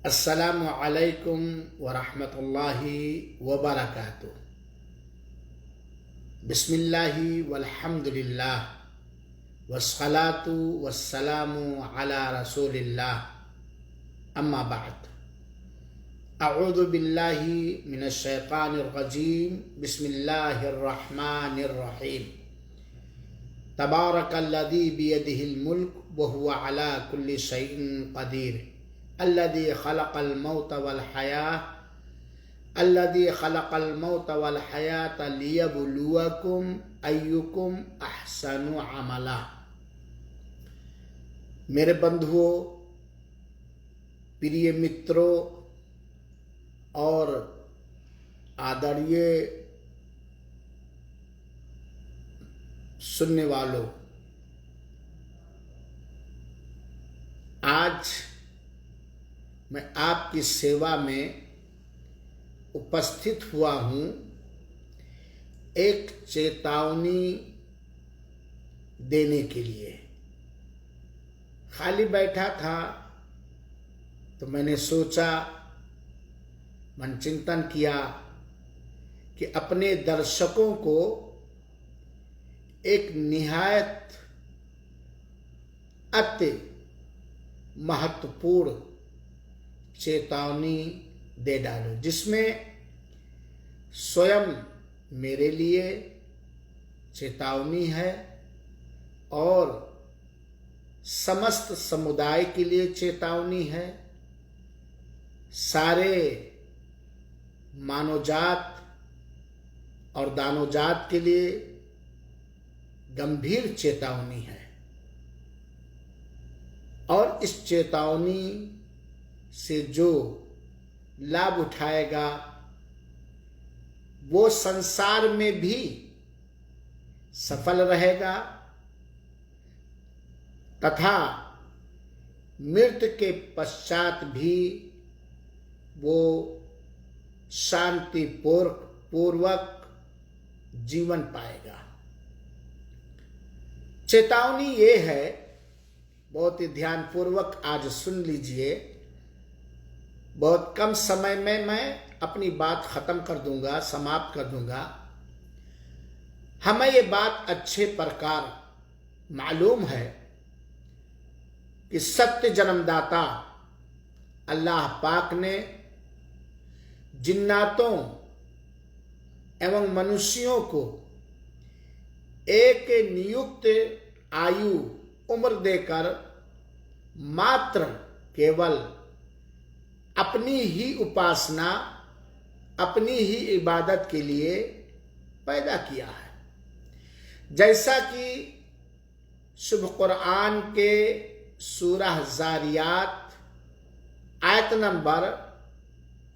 अस्सलामु अलैकुम वरहमतुल्लाहि वबरकातुह। बिस्मिल्लाहि वल्हम्दुलिल्लाह वस्सलातु वस्सलामु अला रसूलिल्लाह, अम्मा बाद। अऊज़ु बिल्लाहि मिनश शैतानिर रजीम। बिस्मिल्लाहिर रहमानिर रहीम। तबारकल्लज़ी बियदिहिल मुल्क व हुवा अला कुल्लि शैइन क़दीर। अल्लज़ी खलक़ल मौत वल हयात लियब्लुवकुम अय्युकुम अहसनु अमला। मेरे बंधुओं, प्रिय मित्रों और आदरणीय सुनने वालों, आज मैं आपकी सेवा में उपस्थित हुआ हूँ एक चेतावनी देने के लिए। खाली बैठा था तो मैंने सोचा, मन चिंतन किया कि अपने दर्शकों को एक निहायत अति महत्वपूर्ण चेतावनी दे डालो, जिसमें स्वयं मेरे लिए चेतावनी है और समस्त समुदाय के लिए चेतावनी है, सारे मानवजात और दानवजात के लिए गंभीर चेतावनी है। और इस चेतावनी से जो लाभ उठाएगा वो संसार में भी सफल रहेगा तथा मृत्यु के पश्चात भी वो शांतिपूर्वक जीवन पाएगा। चेतावनी ये है, बहुत ही ध्यानपूर्वक आज सुन लीजिए। बहुत कम समय में मैं अपनी बात खत्म कर दूंगा, समाप्त कर दूंगा। हमें ये बात अच्छे प्रकार मालूम है कि सत्य जन्मदाता अल्लाह पाक ने जिन्नातों एवं मनुष्यों को एक नियुक्त आयु उम्र देकर मात्र केवल अपनी ही उपासना, अपनी ही इबादत के लिए पैदा किया है। जैसा कि शुभ कुरान के सूरह ज़ारियात आयत नंबर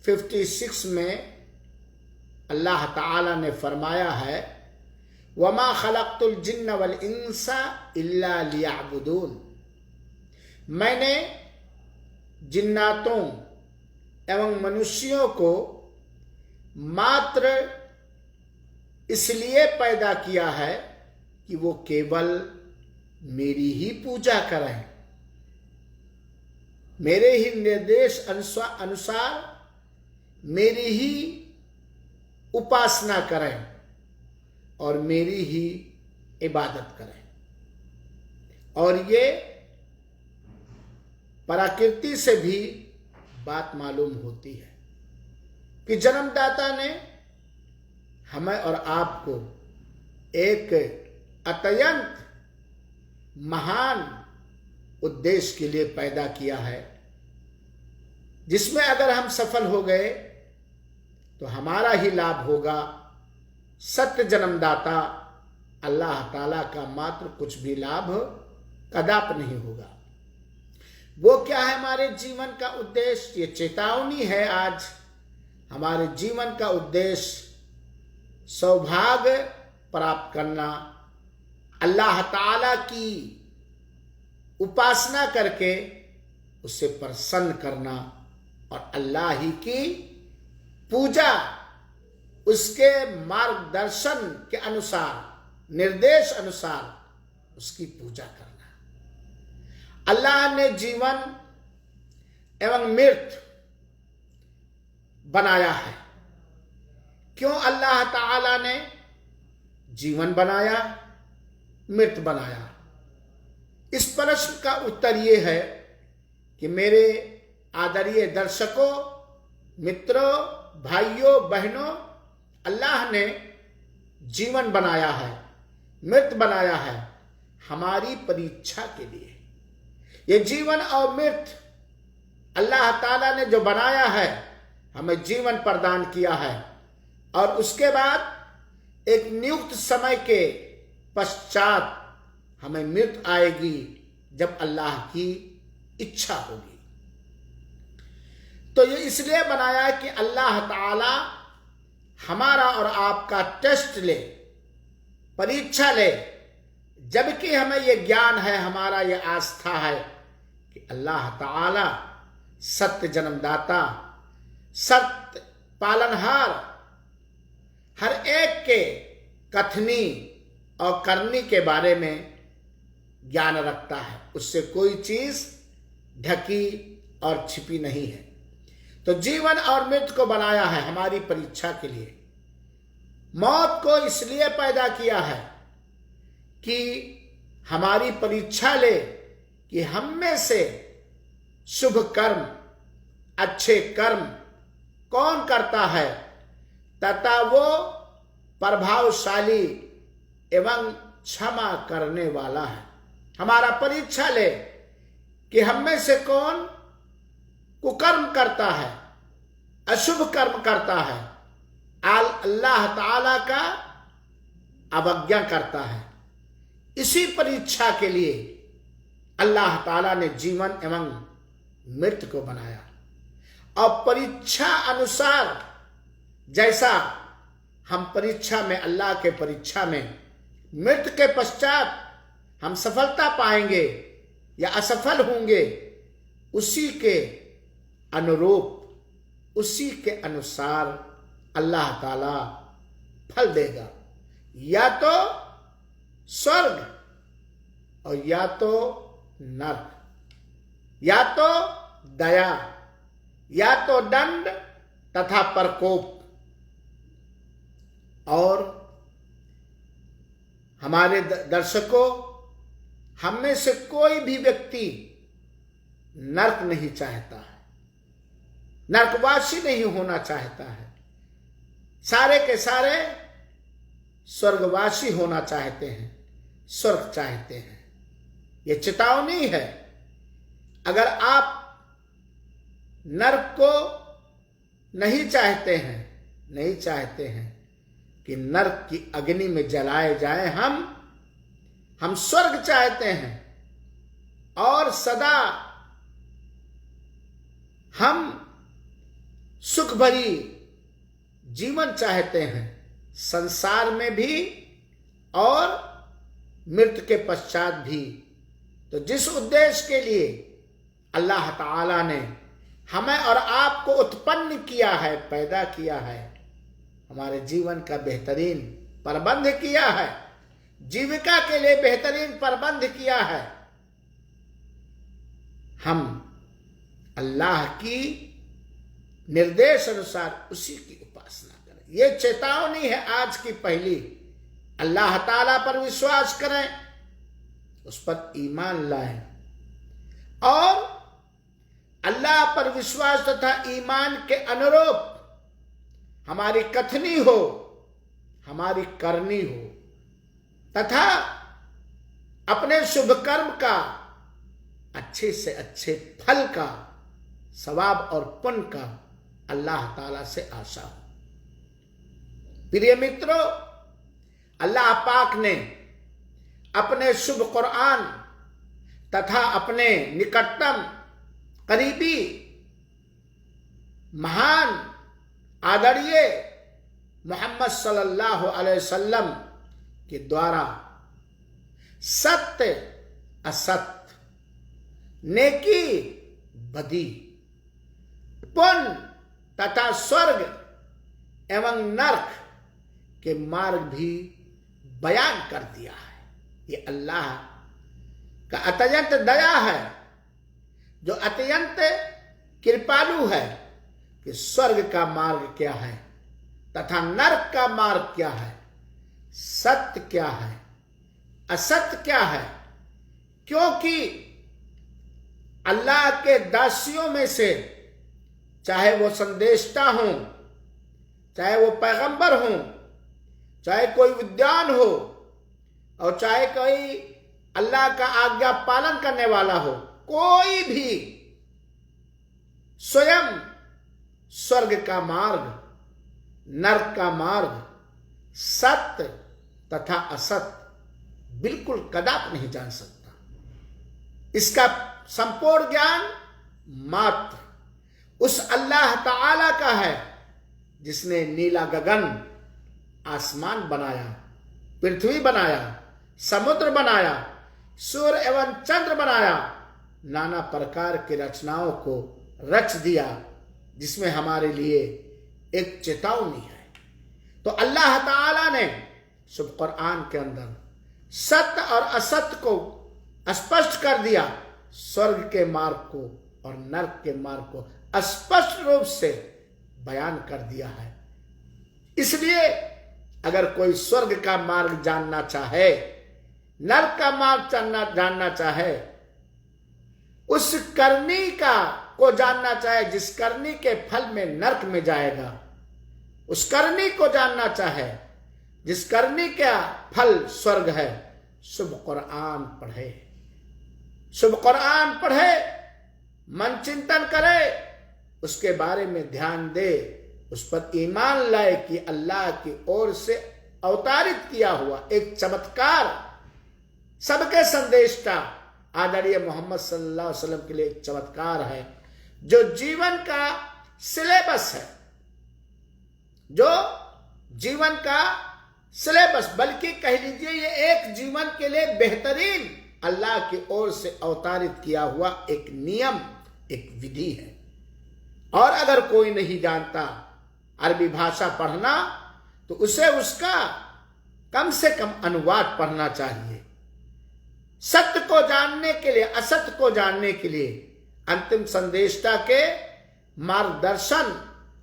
56 में अल्लाह ताला ने फरमाया है, वमा खलक़तुल जिन्न वल इंसा इल्ला लियअबुदून। मैंने जिन्नातों एवं मनुष्यों को मात्र इसलिए पैदा किया है कि वो केवल मेरी ही पूजा करें, मेरे ही निर्देश अनुसार मेरी ही उपासना करें और मेरी ही इबादत करें। और ये प्रकृति से भी बात मालूम होती है कि जन्मदाता ने हमें और आपको एक अत्यंत महान उद्देश्य के लिए पैदा किया है, जिसमें अगर हम सफल हो गए तो हमारा ही लाभ होगा। सत्य जन्मदाता अल्लाह ताला का मात्र कुछ भी लाभ कदाप नहीं होगा। वो क्या है हमारे जीवन का उद्देश्य? ये चेतावनी है आज। हमारे जीवन का उद्देश्य सौभाग्य प्राप्त करना, अल्लाह ताला की उपासना करके उसे प्रसन्न करना और अल्लाह ही की पूजा, उसके मार्गदर्शन के अनुसार, निर्देश अनुसार उसकी पूजा करना। अल्लाह ने जीवन एवं मृत्यु बनाया है? क्यों अल्लाह ताला ने जीवन बनाया, मृत बनाया? इस प्रश्न का उत्तर ये है कि मेरे आदरणीय दर्शकों, मित्रों, भाइयों, बहनों, अल्लाह ने जीवन बनाया है, मृत बनाया है हमारी परीक्षा के लिए। ये जीवन और मृत अल्लाह ताला ने जो बनाया है, हमें जीवन प्रदान किया है और उसके बाद एक नियुक्त समय के पश्चात हमें मृत्यु आएगी जब अल्लाह की इच्छा होगी। तो ये इसलिए बनाया है कि अल्लाह ताला हमारा और आपका टेस्ट ले, परीक्षा ले, जबकि हमें ये ज्ञान है, हमारा ये आस्था है कि अल्लाह ताला सत्य जन्मदाता, सत्य पालनहार, हर एक के कथनी और करनी के बारे में ज्ञान रखता है। उससे कोई चीज ढकी और छिपी नहीं है। तो जीवन और मृत्यु को बनाया है हमारी परीक्षा के लिए। मौत को इसलिए पैदा किया है कि हमारी परीक्षा ले कि हम में से शुभ कर्म, अच्छे कर्म कौन करता है तथा वो प्रभावशाली एवं क्षमा करने वाला है। हमारा परीक्षा ले कि हम में से कौन कुकर्म करता है, अशुभ कर्म करता है, अल्लाह ताला का अवज्ञा करता है। इसी परीक्षा के लिए अल्लाह ताला ने जीवन एवं मृत्यु को बनाया और परीक्षा अनुसार जैसा हम परीक्षा में, अल्लाह के परीक्षा में मृत्यु के पश्चात हम सफलता पाएंगे या असफल होंगे, उसी के अनुरूप, उसी के अनुसार अल्लाह ताला फल देगा, या तो स्वर्ग और या तो नरक, या तो दया या तो दंड तथा प्रकोप। और हमारे दर्शकों, हम में से कोई भी व्यक्ति नरक नहीं चाहता है, नरकवासी नहीं होना चाहता है। सारे के सारे स्वर्गवासी होना चाहते हैं, स्वर्ग चाहते हैं। ये चेतावनी है। अगर आप नरक को नहीं चाहते हैं, नहीं चाहते हैं कि नरक की अग्नि में जलाए जाए, हम स्वर्ग चाहते हैं और सदा हम सुख भरी जीवन चाहते हैं, संसार में भी और मृत्यु के पश्चात भी। तो जिस उद्देश्य के लिए अल्लाह ताला ने हमें और आपको उत्पन्न किया है, पैदा किया है, हमारे जीवन का बेहतरीन प्रबंध किया है, जीविका के लिए बेहतरीन प्रबंध किया है, हम अल्लाह की निर्देश अनुसार उसी की उपासना करें। यह चेतावनी है आज की पहली। अल्लाह ताला पर विश्वास करें, उस पर ईमान लाएं और अल्लाह पर विश्वास तथा ईमान के अनुरूप हमारी कथनी हो, हमारी करनी हो तथा अपने शुभ कर्म का अच्छे से अच्छे फल का, सवाब और पुण्य का अल्लाह ताला से आशा हो। प्रिय मित्रों, अल्लाह पाक ने अपने शुभ कुरान तथा अपने निकटतम करीबी महान आदरणीय मोहम्मद सल्लल्लाहु अलैहि वसल्लम के द्वारा सत्य असत्य, नेकी बदी, पुण्य तथा स्वर्ग एवं नरक के मार्ग भी बयान कर दिया है। ये अल्लाह का अत्यंत दया है, जो अत्यंत कृपालु है, कि स्वर्ग का मार्ग क्या है तथा नरक का मार्ग क्या है, सत्य क्या है, असत्य क्या है। क्योंकि अल्लाह के दासियों में से, चाहे वो संदेशता हों, चाहे वो पैगंबर हों, चाहे कोई विद्वान हो और चाहे कोई अल्लाह का आज्ञा पालन करने वाला हो, कोई भी स्वयं स्वर्ग का मार्ग, नरक का मार्ग, सत्य तथा असत्य बिल्कुल कदापि नहीं जान सकता। इसका संपूर्ण ज्ञान मात्र उस अल्लाह ताला का है जिसने नीला गगन, आसमान बनाया, पृथ्वी बनाया, समुद्र बनाया, सूर्य एवं चंद्र बनाया, नाना प्रकार की रचनाओं को रच दिया, जिसमें हमारे लिए एक चेतावनी है। तो अल्लाह ताला ने शुभ कुरान के अंदर सत्य और असत्य को स्पष्ट कर दिया, स्वर्ग के मार्ग को और नरक के मार्ग को स्पष्ट रूप से बयान कर दिया है। इसलिए अगर कोई स्वर्ग का मार्ग जानना चाहे, नरक का मार्ग जानना चाहे, उस करनी को जानना चाहे जिस करनी के फल में नरक में जाएगा, उस करनी को जानना चाहे जिस करनी का फल स्वर्ग है, शुभ कुरान पढ़े, शुभ कुरान पढ़े, मन चिंतन करे, उसके बारे में ध्यान दे, उस पर ईमान लाए कि अल्लाह की ओर से अवतारित किया हुआ एक चमत्कार, सबके संदेशता आदरणीय मोहम्मद सल्लल्लाहु अलैहि वसल्लम के लिए एक चमत्कार है, जो जीवन का सिलेबस है, जो जीवन का सिलेबस, बल्कि कह लीजिए ये एक जीवन के लिए बेहतरीन अल्लाह की ओर से अवतारित किया हुआ एक नियम, एक विधि है। और अगर कोई नहीं जानता अरबी भाषा पढ़ना, तो उसे उसका कम से कम अनुवाद पढ़ना चाहिए। सत्य को जानने के लिए, असत्य को जानने के लिए अंतिम संदेशता के मार्गदर्शन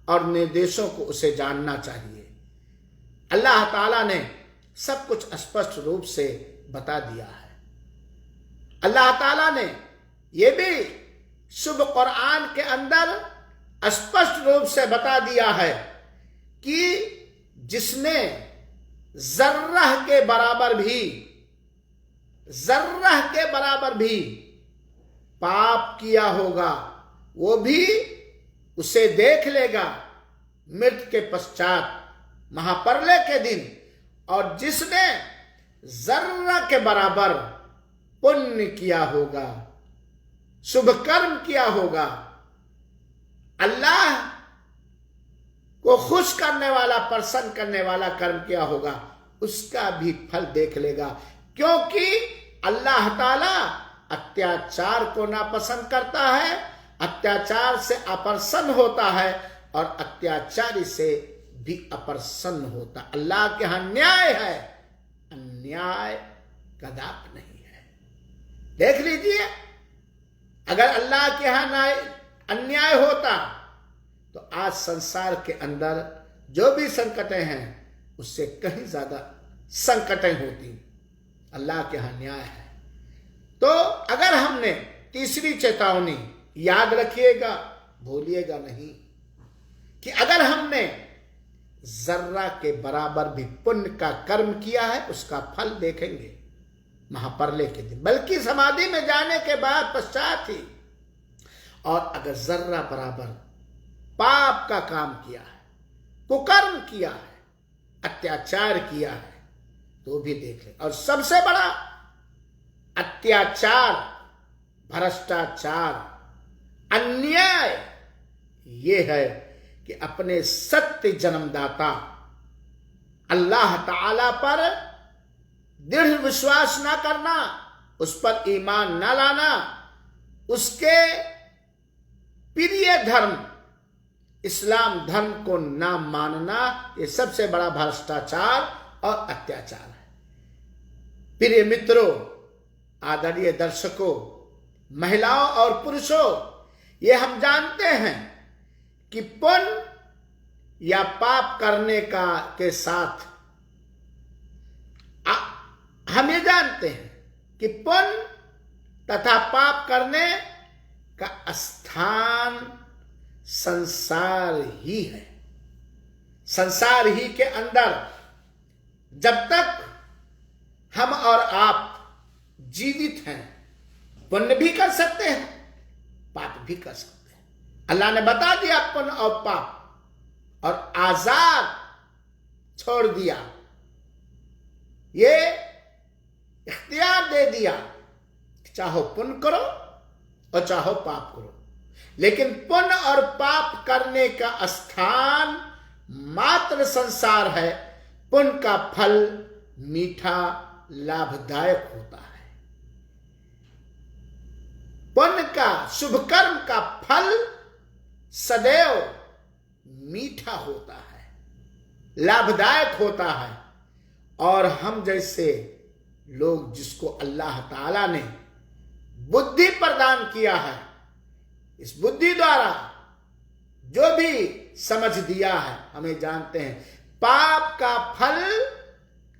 और निर्देशों को उसे जानना चाहिए। अल्लाह ताला ने सब कुछ स्पष्ट रूप से बता दिया है। अल्लाह ताला ने यह भी शुभ कुरान के अंदर स्पष्ट रूप से बता दिया है कि जिसने जर्रह के बराबर भी पाप किया होगा, वो भी उसे देख लेगा मृत्यु के पश्चात, महाप्रलय के दिन। और जिसने जर्रा के बराबर पुण्य किया होगा, शुभ कर्म किया होगा, अल्लाह को खुश करने वाला, प्रसन्न करने वाला कर्म किया होगा, उसका भी फल देख लेगा। क्योंकि अल्लाह ताला अत्याचार को नापसंद करता है, अत्याचार से अप्रसन्न होता है और अत्याचारी से भी अप्रसन्न होता। अल्लाह के यहां न्याय है, अन्याय कदापि नहीं है। देख लीजिए, अगर अल्लाह के यहां अन्याय होता तो आज संसार के अंदर जो भी संकटें हैं उससे कहीं ज्यादा संकटें होती। अल्लाह के यहां न्याय है। तो अगर हमने तीसरी चेतावनी याद रखिएगा, भूलिएगा नहीं, कि अगर हमने जर्रा के बराबर भी पुण्य का कर्म किया है, उसका फल देखेंगे महाप्रलय के दिन, बल्कि समाधि में जाने के बाद पश्चात ही। और अगर जर्रा बराबर पाप का काम किया है, कुकर्म किया है, अत्याचार किया है, तो भी देख ले। और सबसे बड़ा अत्याचार, भ्रष्टाचार, अन्याय ये है कि अपने सत्य जन्मदाता अल्लाह ताला पर दृढ़ विश्वास ना करना, उस पर ईमान ना लाना, उसके प्रिय धर्म इस्लाम धर्म को ना मानना, ये सबसे बड़ा भ्रष्टाचार और अत्याचार है। प्रिय मित्रों, आदरणीय दर्शकों, महिलाओं और पुरुषों, ये हम जानते हैं कि पुण्य या पाप करने के साथ हम ये जानते हैं कि पुण्य तथा पाप करने का स्थान संसार ही है। संसार ही के अंदर जब तक हम और आप जीवित हैं, पुण्य भी कर सकते हैं, पाप भी कर सकते हैं। अल्लाह ने बता दिया पुण्य और पाप, और आजाद छोड़ दिया, ये इख्तियार दे दिया, चाहो पुण्य करो और चाहो पाप करो। लेकिन पुण्य और पाप करने का स्थान मात्र संसार है। पुण्य का फल मीठा लाभदायक होता है। पुण्य का, शुभ कर्म का फल सदैव मीठा होता है, लाभदायक होता है। और हम जैसे लोग जिसको अल्लाह ताला ने बुद्धि प्रदान किया है, इस बुद्धि द्वारा जो भी समझ दिया है, हमें जानते हैं पाप का फल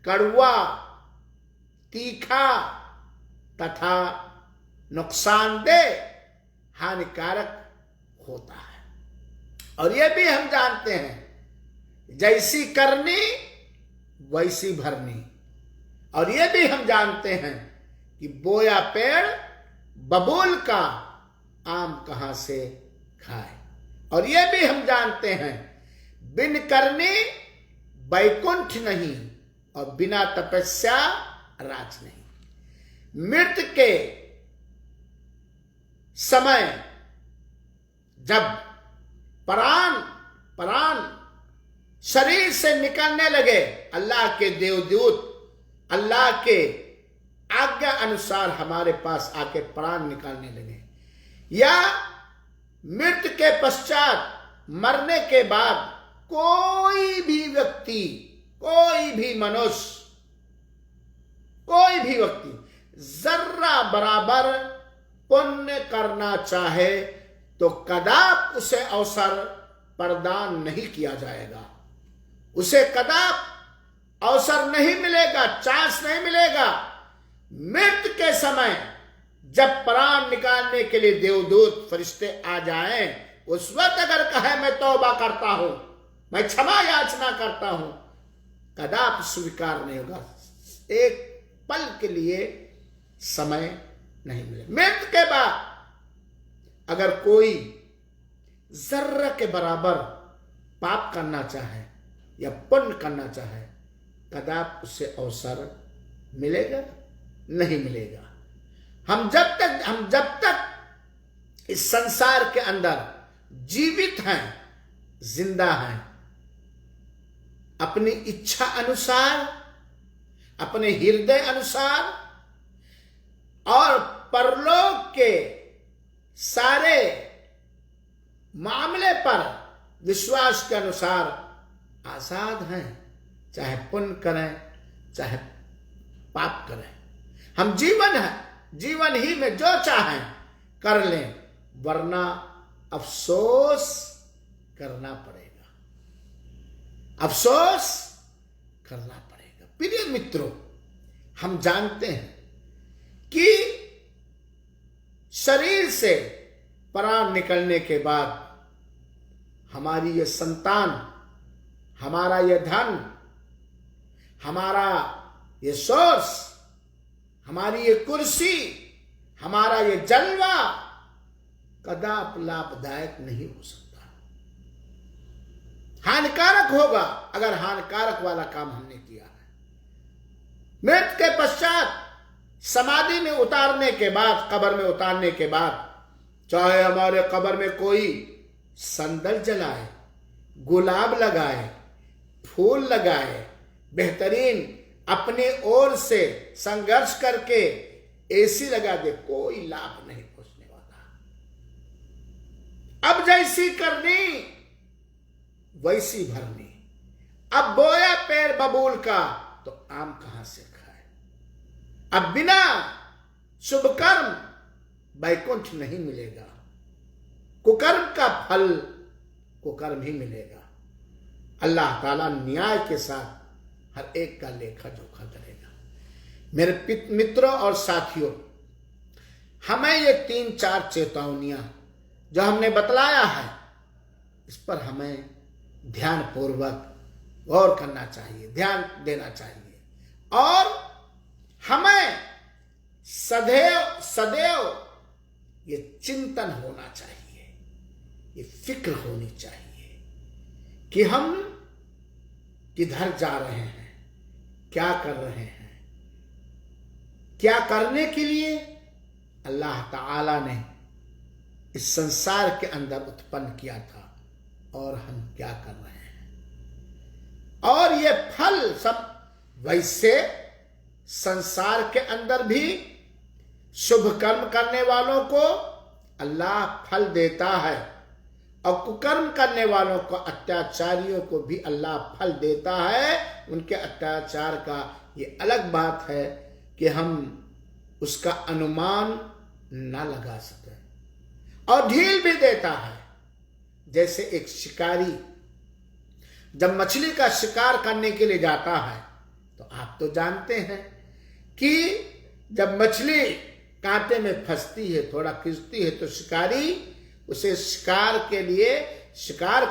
कड़वा, तीखा तथा नुकसानदेह, हानिकारक होता है। और यह भी हम जानते हैं जैसी करनी वैसी भरनी। और यह भी हम जानते हैं कि बोया पेड़ बबूल का आम कहां से खाए। और यह भी हम जानते हैं बिन करनी बैकुंठ नहीं और बिना तपस्या राज नहीं। मृत्यु के समय जब प्राण शरीर से निकलने लगे, अल्लाह के देवदूत अल्लाह के आज्ञा अनुसार हमारे पास आके प्राण निकालने लगे, या मृत्यु के पश्चात मरने के बाद कोई भी व्यक्ति, कोई भी मनुष्य, कोई भी व्यक्ति जर्रा बराबर पुण्य करना चाहे तो कदाप उसे अवसर प्रदान नहीं किया जाएगा। उसे कदाप अवसर नहीं मिलेगा, चांस नहीं मिलेगा। मृत्यु के समय जब प्राण निकालने के लिए देवदूत फरिश्ते आ जाएं, उस वक्त अगर कहे मैं तौबा करता हूं, मैं क्षमा याचना करता हूं, कदाप स्वीकार नहीं होगा। एक पल के लिए समय नहीं मिले। मृत्यु के बाद अगर कोई जर्रा के बराबर पाप करना चाहे या पुण्य करना चाहे, कदाप उसे अवसर मिलेगा नहीं मिलेगा। हम जब तक इस संसार के अंदर जीवित हैं, जिंदा हैं, अपनी इच्छा अनुसार, अपने हृदय अनुसार और परलोक के सारे मामले पर विश्वास के अनुसार आजाद हैं। चाहे पुण्य करें चाहे पाप करें, हम जीवन है, जीवन ही में जो चाहें कर लें, वरना अफसोस करना पड़ेगा, अफसोस करना पड़ेगा। प्रिय मित्रों, हम जानते हैं कि शरीर से प्राण निकलने के बाद हमारी ये संतान, हमारा ये धन, हमारा ये सोर्स, हमारी ये कुर्सी, हमारा ये जलवा कदाप लाभदायक नहीं हो सकता। हानिकारक होगा अगर हानिकारक वाला काम हमने किया है। मृत्यु के पश्चात समाधि में उतारने के बाद, कब्र में उतारने के बाद, चाहे हमारे कब्र में कोई संदल जलाए, गुलाब लगाए, फूल लगाए, बेहतरीन अपने ओर से संघर्ष करके एसी लगा दे, कोई लाभ नहीं पहुंचने वाला। अब जैसी करनी वैसी भरनी। अब बोया पेड़ बबूल का तो आम कहां से खाए। अब बिना शुभ कर्म बैकुंठ नहीं मिलेगा। कुकर्म का फल कुकर्म ही मिलेगा। अल्लाह ताला न्याय के साथ हर एक का लेखा जोखा करेगा। मेरे मित्रों और साथियों, हमें ये 3-4 चेतावनियां जो हमने बतलाया है, इस पर हमें ध्यान पूर्वक गौर करना चाहिए, ध्यान देना चाहिए, और हमें सदैव ये चिंतन होना चाहिए, ये फिक्र होनी चाहिए कि हम किधर जा रहे हैं, क्या कर रहे हैं, क्या करने के लिए अल्लाह ताला ने इस संसार के अंदर उत्पन्न किया था, और हम क्या कर रहे हैं। और ये फल सब वैसे संसार के अंदर भी शुभ कर्म करने वालों को अल्लाह फल देता है, और कुकर्म करने वालों को, अत्याचारियों को भी अल्लाह फल देता है। उनके अत्याचार का ये अलग बात है कि हम उसका अनुमान ना लगा सके, और ढील भी देता है। जैसे एक शिकारी जब मछली का शिकार करने के लिए जाता है, तो आप तो जानते हैं कि जब मछली कांटे में फंसती है, थोड़ा खिंचती है, तो शिकारी उसे शिकार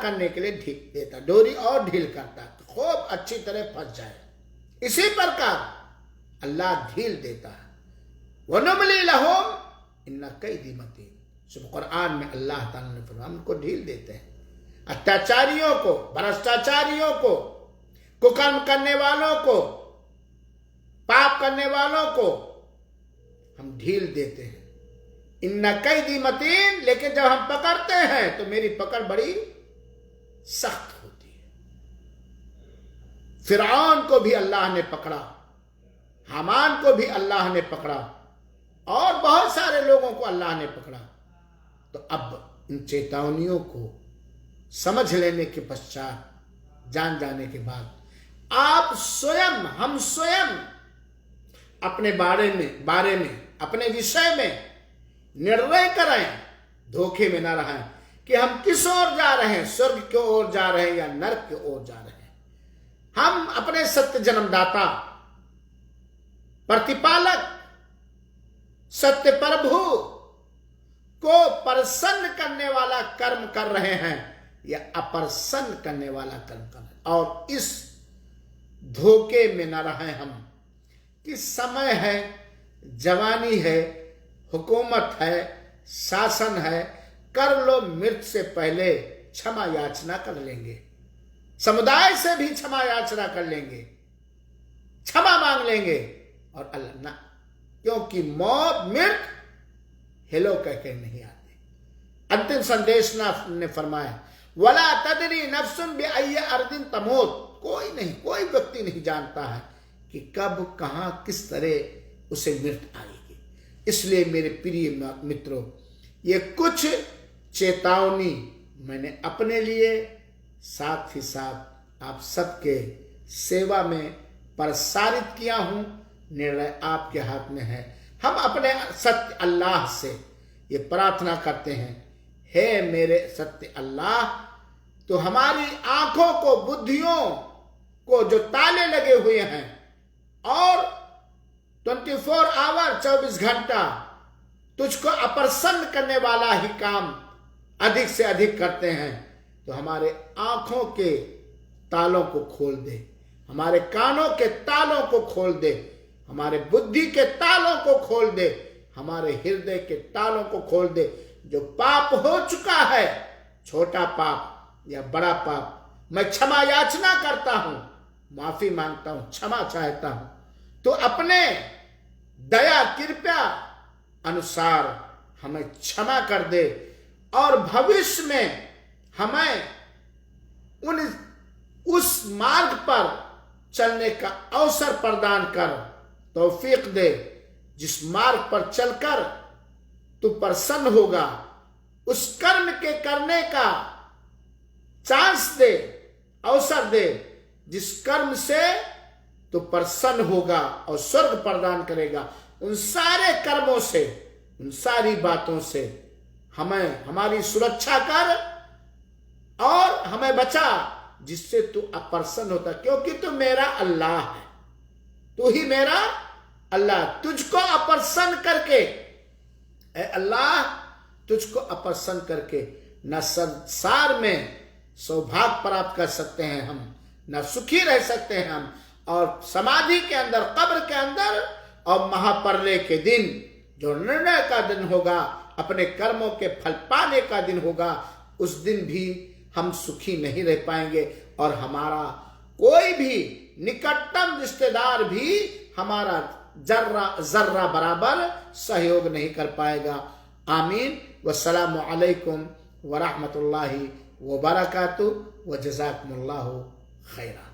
करने के लिए ढील देता, डोरी और ढील करता, तो खूब अच्छी तरह फंस जाए। इसी प्रकार अल्लाह ढील देता है। वनुमली लहुम इन्ना कैदी मतीन। शुभ कुरान में अल्लाह ताला ने फरमाया, हमको ढील देते हैं अत्याचारियों को, भ्रष्टाचारियों को, कुकर्म करने वालों को, पाप करने वालों को हम ढील देते हैं। इन्ना कैदी मतीन, लेकिन जब हम पकड़ते हैं तो मेरी पकड़ बड़ी सख्त होती है। फिरौन को भी अल्लाह ने पकड़ा, हामान को भी अल्लाह ने पकड़ा, और बहुत सारे लोगों को अल्लाह ने पकड़ा। तो अब इन चेतावनियों को समझ लेने के पश्चात, जान जाने के बाद, आप स्वयं, हम स्वयं अपने बारे में अपने विषय में निर्णय करें, धोखे में ना रहें कि हम किस ओर जा रहे हैं, स्वर्ग की ओर जा रहे हैं या नरक की ओर जा रहे हैं। हम अपने सत्य जन्मदाता, प्रतिपालक, सत्य प्रभु को प्रसन्न करने वाला कर्म कर रहे हैं या अप्रसन्न करने वाला कर्म कर रहे हैं, और इस धोखे में न रहें हम कि समय है, जवानी है, हुकूमत है, शासन है, कर लो, मृत्यु से पहले क्षमा याचना कर लेंगे, समुदाय से भी क्षमा याचना कर लेंगे, क्षमा मांग लेंगे, और अल्लाह ना, क्योंकि मौत, मृत्यु हेलो कह के नहीं आते। अंतिम संदेश ने फरमाया, वला तदरी नफ्सुन बिअय्यि अर्दिन तमूत। कोई व्यक्ति नहीं जानता है कि कब, कहां, किस तरह उसे मृत्यु आएगी। इसलिए मेरे प्रिय मित्रों, ये कुछ चेतावनी मैंने अपने लिए, साथ ही साथ आप सबके सेवा में प्रसारित किया हूं। निर्णय आपके हाथ में है। हम अपने सत्य अल्लाह से ये प्रार्थना करते हैं, हे मेरे सत्य अल्लाह, तो हमारी आंखों को, बुद्धियों को जो ताले लगे हुए हैं, और 24 आवर 24 घंटा तुझको अप्रसन्न करने वाला ही काम अधिक से अधिक करते हैं, तो हमारे आंखों के तालों को खोल दे, हमारे कानों के तालों को खोल दे, हमारे बुद्धि के तालों को खोल दे, हमारे हृदय के तालों को खोल दे। जो पाप हो चुका है, छोटा पाप या बड़ा पाप, मैं क्षमा याचना करता हूं, माफी मांगता हूं, क्षमा चाहता हूं, तो अपने दया कृपा अनुसार हमें क्षमा कर दे, और भविष्य में हमें उस मार्ग पर चलने का अवसर प्रदान कर, तौफीक दे, जिस मार्ग पर चलकर तू प्रसन्न होगा, उस कर्म के करने का चांस दे, अवसर दे, जिस कर्म से तू प्रसन्न होगा और स्वर्ग प्रदान करेगा। उन सारे कर्मों से, उन सारी बातों से हमें, हमारी सुरक्षा कर, और हमें बचा जिससे तू अप्रसन्न होता, क्योंकि तू मेरा अल्लाह है, तू ही मेरा अल्लाह। तुझको अप्रसन्न करके, ए अल्लाह, तुझको अप्रसन्न करके न संसार में सौभाग्य प्राप्त कर सकते हैं हम, न सुखी रह सकते हैं हम, और समाधि के अंदर, कब्र के अंदर और महाप्रलय के दिन जो निर्णय का दिन होगा, अपने कर्मों के फल पाने का दिन होगा, उस दिन भी हम सुखी नहीं रह पाएंगे और हमारा कोई भी निकटतम रिश्तेदार भी हमारा जर्रा बराबर सहयोग नहीं कर पाएगा। आमीन। वस्सलामु अलैकुम व रहमतुल्लाहि व बरकातुहू व जज़ाकुमुल्लाहु खैरा।